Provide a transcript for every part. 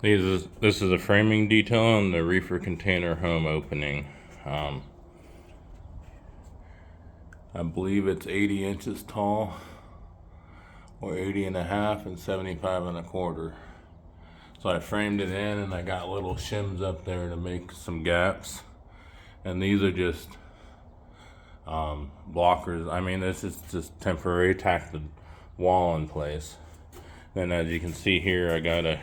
This is a framing detail on the Reefer Container home opening. I believe it's 80 inches tall, or 80 and a half, and 75 and a quarter. So I framed it in, and I got little shims up there to make some gaps. And these are just blockers. I mean, this is just temporary, tack the wall in place. Then as you can see here, I got a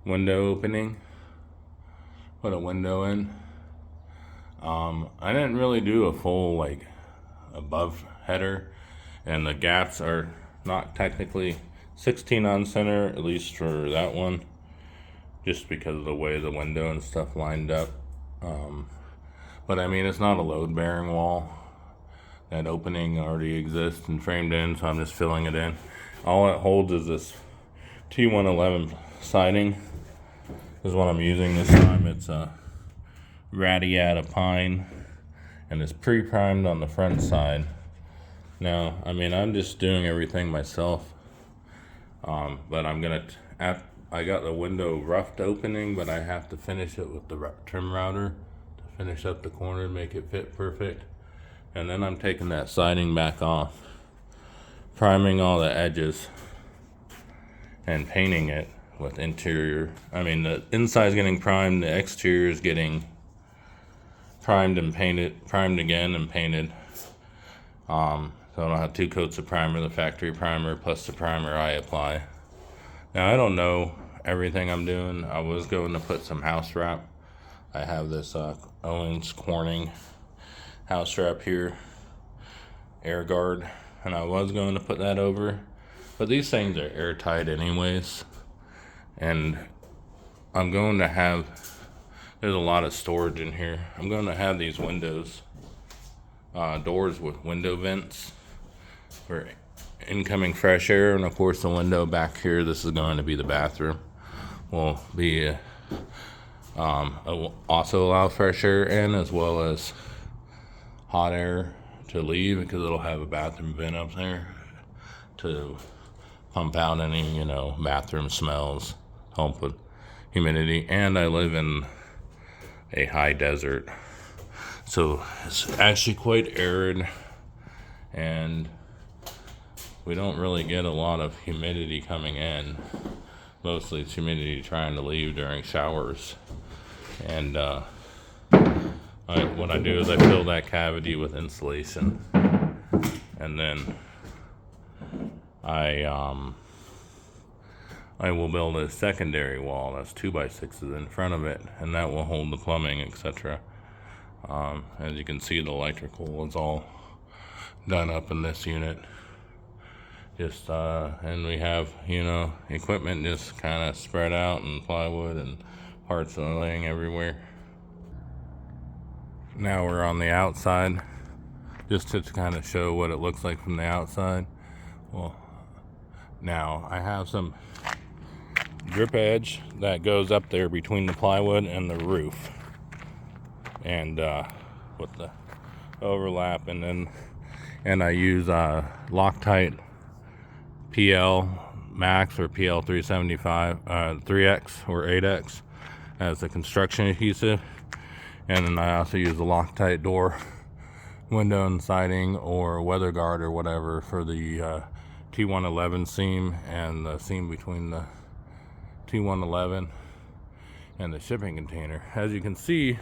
window opening, put a window in. I didn't really do a full like above header, and the gaps are not technically 16 on center, at least for that one, just because of the way the window and stuff lined up. But I mean, it's not a load bearing wall. That opening already exists and framed in, so I'm just filling it in. All it holds is this T111 siding. This is what I'm using this time. It's a Radiata pine, and it's pre-primed on the front side. Now, I mean, I'm just doing everything myself, but I got the window roughed opening, but I have to finish it with the trim router to finish up the corner, make it fit perfect. And then I'm taking that siding back off, priming all the edges, and painting it with interior. I mean, the inside's getting primed, the exterior is getting primed and painted, primed again and painted. So I don't have two coats of primer, the factory primer plus the primer I apply. Now, I don't know everything I'm doing. I was going to put some house wrap. I have this Owens Corning house wrap here, air guard, and I was going to put that over, but these things are airtight anyways, and I'm going to have, there's a lot of storage in here. I'm going to have these windows, doors with window vents for incoming fresh air, and of course the window back here, this is going to be the bathroom, will be also allow fresh air in, as well as hot air to leave, because it'll have a bathroom vent up there to pump out any, bathroom smells, help with humidity. And I live in a high desert, so it's actually quite arid, and we don't really get a lot of humidity coming in. Mostly it's humidity trying to leave during showers. And what I do is I fill that cavity with insulation, and then I will build a secondary wall that's 2x6s in front of it, and that will hold the plumbing, etc. As you can see, the electrical is all done up in this unit. And we have, equipment just kind of spread out, and plywood and parts laying everywhere. Now we're on the outside, just to kind of show what it looks like from the outside. Well, now I have some drip edge that goes up there between the plywood and the roof, and with the overlap, and I use Loctite PL Max or PL 375 3X or 8X as a construction adhesive. And then I also use the Loctite door, window and siding, or weather guard or whatever for the T111 seam, and the seam between the T111 and the shipping container. As you can see,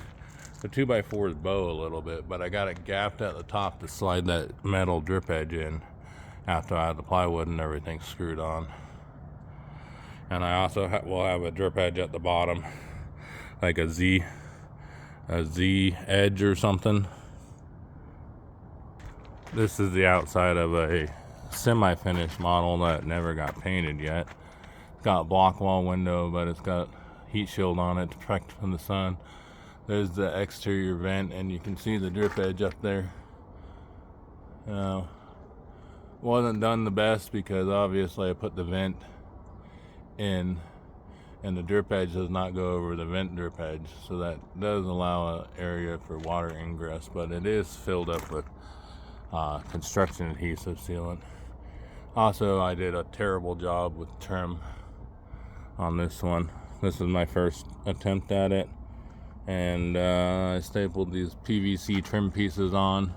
the 2x4s bow a little bit, but I got it gapped at the top to slide that metal drip edge in after I have the plywood and everything screwed on. And I also will have a drip edge at the bottom, like a Z edge or something. This is the outside of a semi-finished model that never got painted yet. It's got a block wall window, but it's got heat shield on it to protect from the sun. There's the exterior vent, and you can see the drip edge up there. Wasn't done the best, because obviously I put the vent in, and the drip edge does not go over the vent drip edge, so that does allow an area for water ingress, but it is filled up with construction adhesive sealant. Also, I did a terrible job with trim on this one. this is my first attempt at it. And I stapled these PVC trim pieces on.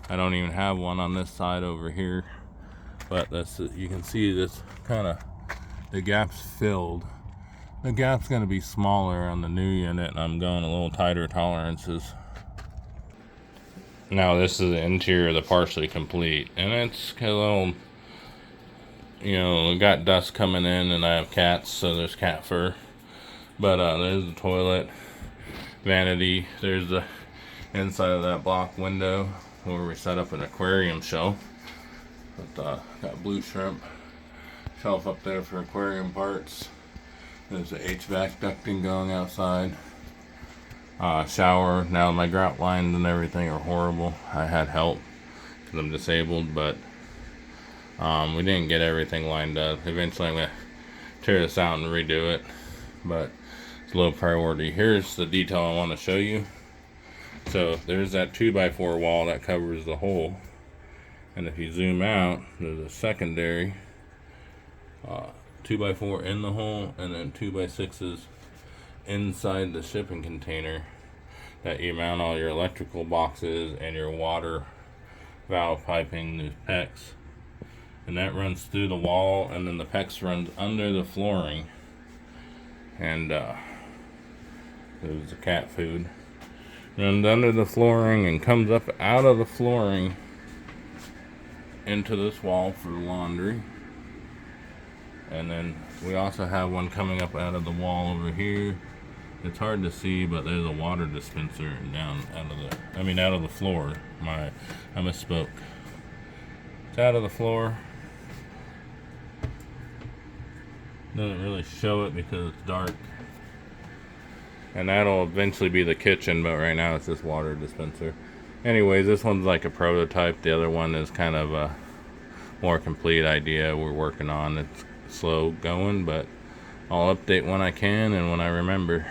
I don't even have one on this side over here, but that's, you can see this kind of, the gap's filled. The gap's going to be smaller on the new unit, and I'm going a little tighter tolerances. Now this is the interior of the partially complete, and it's a little, you know, got dust coming in, and I have cats, so there's cat fur. But there's the toilet, vanity. There's the inside of that block window where we set up an aquarium shelf. But, got blue shrimp shelf up there for aquarium parts. There's the HVAC ducting going outside. Shower. Now my grout lines and everything are horrible. I had help because I'm disabled, but we didn't get everything lined up. Eventually I'm going to tear this out and redo it, but it's low priority. Here's the detail I want to show you. So there's that 2x4 wall that covers the hole, and if you zoom out, there's a secondary 2x4 in the hole, and then 2x6s inside the shipping container that you mount all your electrical boxes and your water valve piping, the PEX, and that runs through the wall, and then the PEX runs under the flooring. And there's the cat food, runs under the flooring and comes up out of the flooring into this wall for the laundry. And then we also have one coming up out of the wall over here. It's hard to see, but there's a water dispenser down out of the floor. I misspoke. It's out of the floor. Doesn't really show it because it's dark. And that'll eventually be the kitchen, but right now it's just water dispenser. Anyways, this one's like a prototype. The other one is kind of a more complete idea we're working on. It's slow going, but I'll update when I can and when I remember.